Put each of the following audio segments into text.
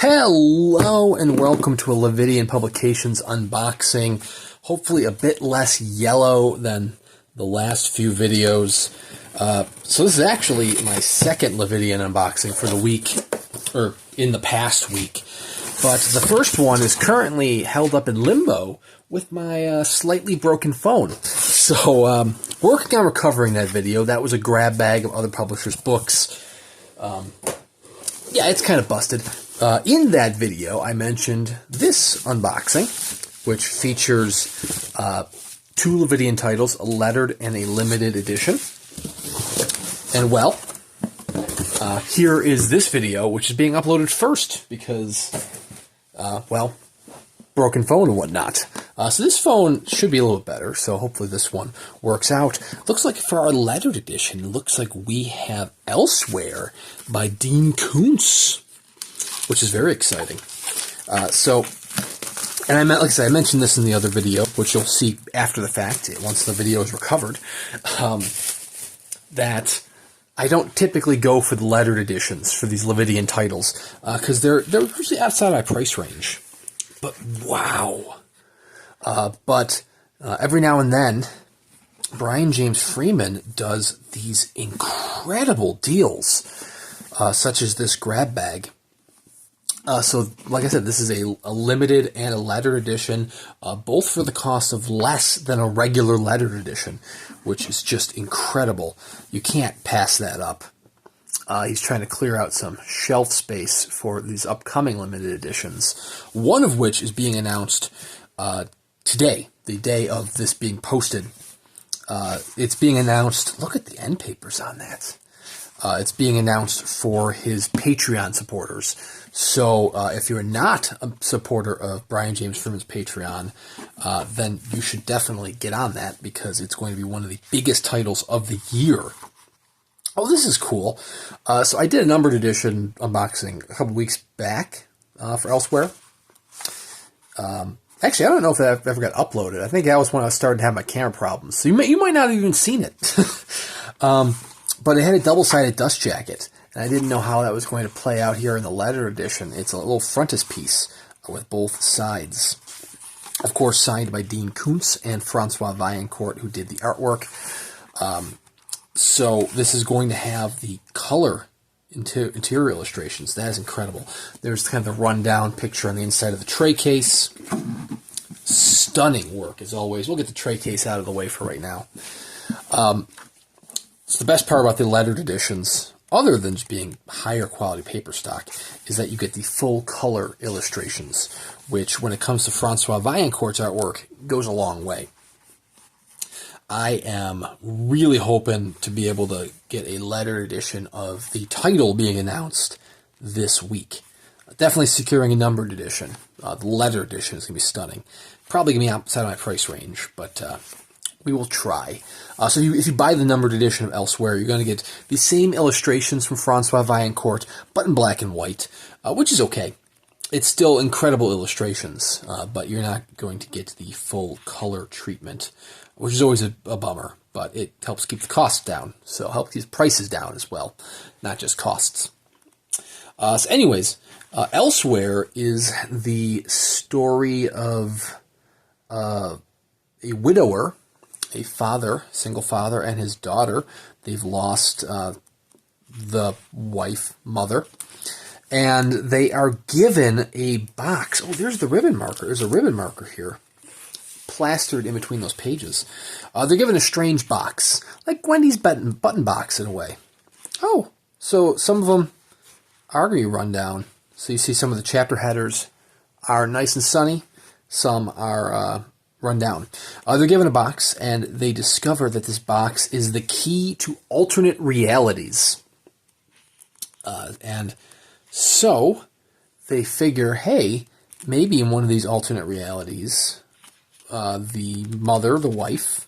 Hello and welcome to a Lividian Publications unboxing. Hopefully a bit less yellow than the last few videos. So this is actually my second Lividian unboxing for the week, or in the past week. But the first one is currently held up in limbo with my slightly broken phone. So working on recovering that video. That was a grab bag of other publishers' books. Yeah, it's kind of busted. In that video, I mentioned this unboxing, which features two Lividian titles, a lettered and a limited edition. And well, here is this video, which is being uploaded first because, well, broken phone and whatnot. So this phone should be a little better, so hopefully this one works out. Looks like for our lettered edition, it looks like we have Elsewhere by Dean Koontz, which is very exciting. And like I said, I mentioned this in the other video, which you'll see after the fact, once the video is recovered, that I don't typically go for the lettered editions for these Lividian titles, because they're usually outside my price range. But wow. Every now and then, Brian James Freeman does these incredible deals, such as this grab bag. So, like I said, this is a limited and a lettered edition, both for the cost of less than a regular lettered edition, which is just incredible. You can't pass that up. He's trying to clear out some shelf space for these upcoming limited editions, one of which is being announced today, the day of this being posted. It's being announced, look at the end papers on that. It's being announced for his Patreon supporters. So if you're not a supporter of Brian James Freeman's Patreon, then you should definitely get on that because it's going to be one of the biggest titles of the year. Oh, this is cool. So I did a numbered edition unboxing a couple weeks back for Elsewhere. Actually, I don't know if that ever got uploaded. I think that was when I started to have my camera problems. So you might not have even seen it. But it had a double-sided dust jacket, and I didn't know how that was going to play out here in the letter edition. It's a little frontispiece with both sides. Of course, signed by Dean Koontz and Francois Vallaincourt, who did the artwork. So this is going to have the color interior illustrations. That is incredible. There's kind of the rundown picture on the inside of the tray case. Stunning work, as always. We'll get the tray case out of the way for right now. So the best part about the lettered editions, other than just being higher quality paper stock, is that you get the full color illustrations, which, when it comes to Francois Vallaincourt's artwork, goes a long way. I am really hoping to be able to get a lettered edition of the title being announced this week. Definitely securing a numbered edition. The lettered edition is going to be stunning. Probably going to be outside of my price range, but we will try. So if you buy the numbered edition of Elsewhere, you're going to get the same illustrations from Francois Vallaincourt, but in black and white, which is okay. It's still incredible illustrations, but you're not going to get the full color treatment, which is always a bummer, but it helps keep the costs down. So it helps keep prices down as well, not just costs. So anyways, Elsewhere is the story of a widower, a father, single father, and his daughter. They've lost the wife, mother, and they are given a box. Oh, there's the ribbon marker. There's a ribbon marker here, plastered in between those pages. They're given a strange box, like Wendy's button box in a way. Oh, so some of them are going to be run down. So you see some of the chapter headers are nice and sunny. Some are run down. They're given a box, and they discover that this box is the key to alternate realities. And so they figure, hey, maybe in one of these alternate realities, the mother, the wife,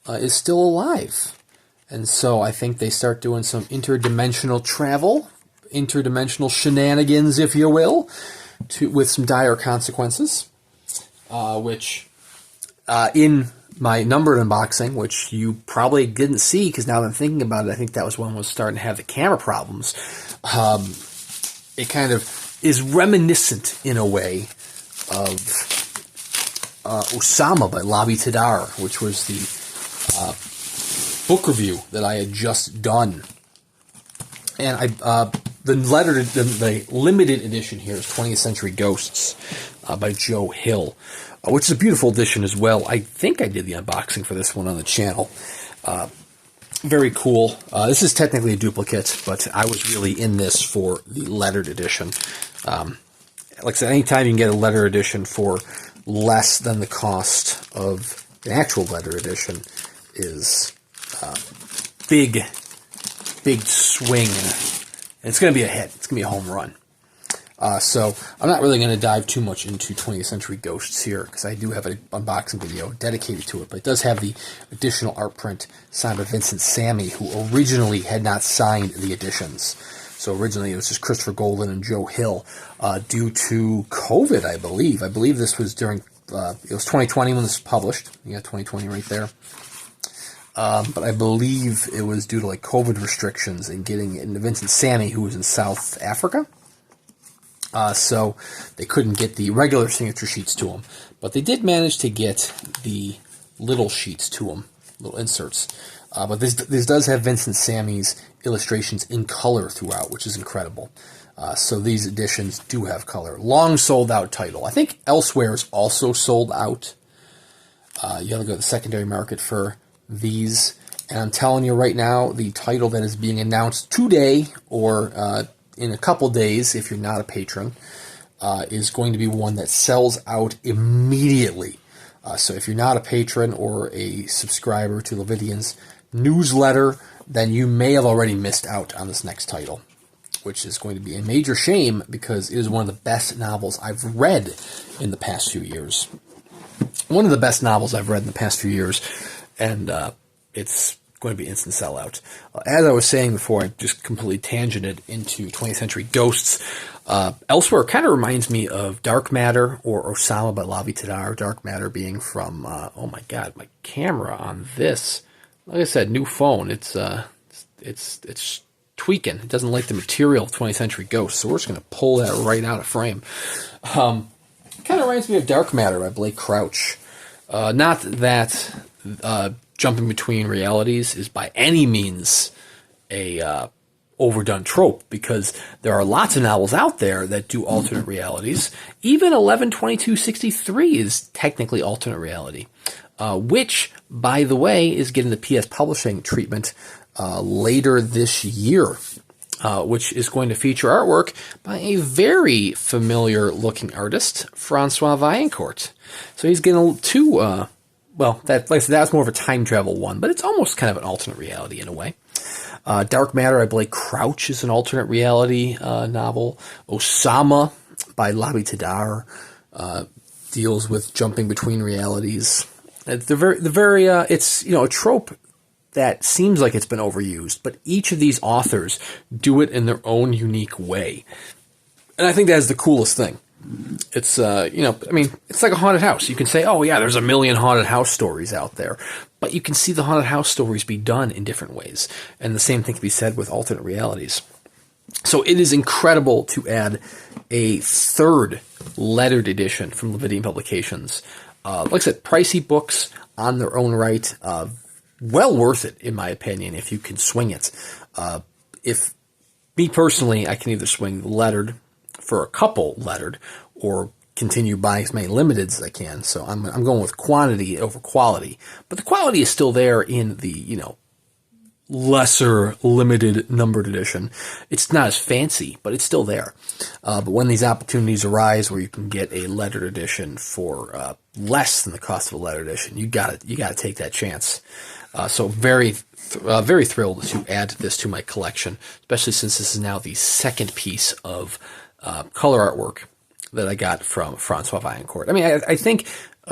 is still alive. And so I think they start doing some interdimensional travel, interdimensional shenanigans, if you will, with some dire consequences, which in my numbered unboxing, which you probably didn't see because now that I'm thinking about it, I think that was when I was starting to have the camera problems. It kind of is reminiscent in a way of Osama by Lavi Tadar, which was the book review that I had just done. And the limited edition here is 20th Century Ghosts by Joe Hill, which is a beautiful edition as well. I think I did the unboxing for this one on the channel. Very cool. This is technically a duplicate, but I was really in this for the lettered edition. Like I said, anytime you can get a letter edition for less than the cost of an actual letter edition is big swing. And it's going to be a hit. It's going to be a home run. So I'm not really going to dive too much into 20th Century Ghosts here, because I do have an unboxing video dedicated to it. But it does have the additional art print signed by Vincent Sammy, who originally had not signed the editions. So originally it was just Christopher Golden and Joe Hill. Due to COVID, I believe. I believe this was during, it was 2020 when this was published. You got 2020 right there. But I believe it was due to like COVID restrictions and getting into Vincent Sammy, who was in South Africa. So they couldn't get the regular signature sheets to him. But they did manage to get the little sheets to him, little inserts. But this does have Vincent Sammy's illustrations in color throughout, which is incredible. So these editions do have color. Long sold out title. I think elsewhere is also sold out. You got to go to the secondary market for these. And I'm telling you right now, the title that is being announced today, or in a couple days, if you're not a patron, is going to be one that sells out immediately. So if you're not a patron or a subscriber to Lividian's newsletter, then you may have already missed out on this next title, which is going to be a major shame because it is one of the best novels I've read in the past few years. One of the best novels I've read in the past few years, and it's going to be instant sellout. As I was saying before, I just completely tangented into 20th Century Ghosts. Elsewhere, kind of reminds me of Dark Matter or Osama by Lavi Tadar. Dark Matter being from, oh my god, my camera on this. Like I said, new phone. It's tweaking. It doesn't like the material of 20th Century Ghosts, so we're just going to pull that right out of frame. Kind of reminds me of Dark Matter by Blake Crouch. Not that jumping between realities is by any means a overdone trope, because there are lots of novels out there that do alternate realities. Even 11/22/63 is technically alternate reality, which, by the way, is getting the PS Publishing treatment later this year, which is going to feature artwork by a very familiar-looking artist, Francois Vallaincourt. So he's getting two, well, like I said, that was more of a time travel one, but it's almost kind of an alternate reality in a way. Dark Matter by Blake Crouch is an alternate reality novel. Osama by Lavi Tadar deals with jumping between realities. It's a trope that seems like it's been overused, but each of these authors do it in their own unique way. And I think that is the coolest thing. It's, it's like a haunted house. You can say, oh yeah, there's a million haunted house stories out there, but you can see the haunted house stories be done in different ways. And the same thing can be said with alternate realities. So it is incredible to add a third lettered edition from Lividian Publications. Like I said, pricey books on their own right, well worth it, in my opinion, if you can swing it. If me personally, I can either swing the lettered for a couple lettered or continue buying as many limiteds as I can. So I'm going with quantity over quality. But the quality is still there in the, lesser limited numbered edition. It's not as fancy, but it's still there. But when these opportunities arise where you can get a lettered edition for less than the cost of a lettered edition, you got to take that chance. So very thrilled to add this to my collection, especially since this is now the second piece of color artwork that I got from Francois Vallaincourt. I mean, I think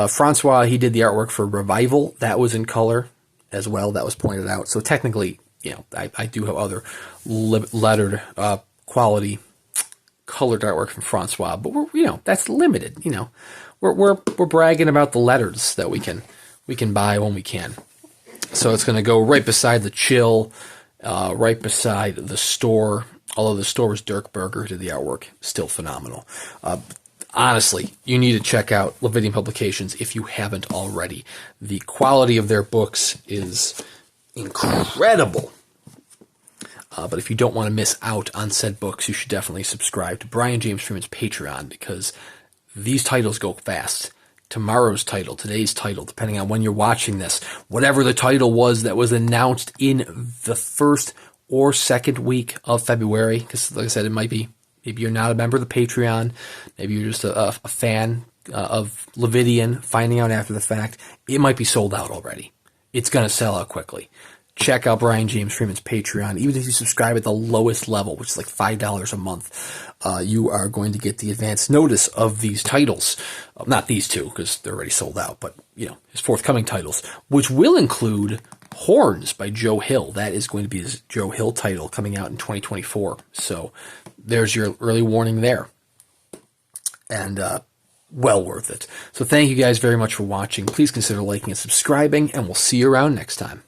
Francois, he did the artwork for Revival. That was in color as well. That was pointed out. So technically, I do have other lettered quality colored artwork from Francois, but that's limited. We're bragging about the letters that we can buy when we can. So it's going to go right beside the Chill, right beside the Store, Although the store's Dirk Berger did the artwork, still phenomenal. Honestly, you need to check out Lividian Publications if you haven't already. The quality of their books is incredible. But if you don't want to miss out on said books, you should definitely subscribe to Brian James Freeman's Patreon, because these titles go fast. Tomorrow's title, today's title, depending on when you're watching this, whatever the title was that was announced in the first or second week of February, because like I said, it might be, maybe you're not a member of the Patreon, maybe you're just a fan of Lividian, finding out after the fact, it might be sold out already. It's going to sell out quickly. Check out Brian James Freeman's Patreon. Even if you subscribe at the lowest level, which is like $5 a month, you are going to get the advance notice of these titles. Not these two, because they're already sold out, but, you know, his forthcoming titles, which will include Horns by Joe Hill. That is going to be his Joe Hill title coming out in 2024. So there's your early warning there. And well worth it. So thank you guys very much for watching. Please consider liking and subscribing, and we'll see you around next time.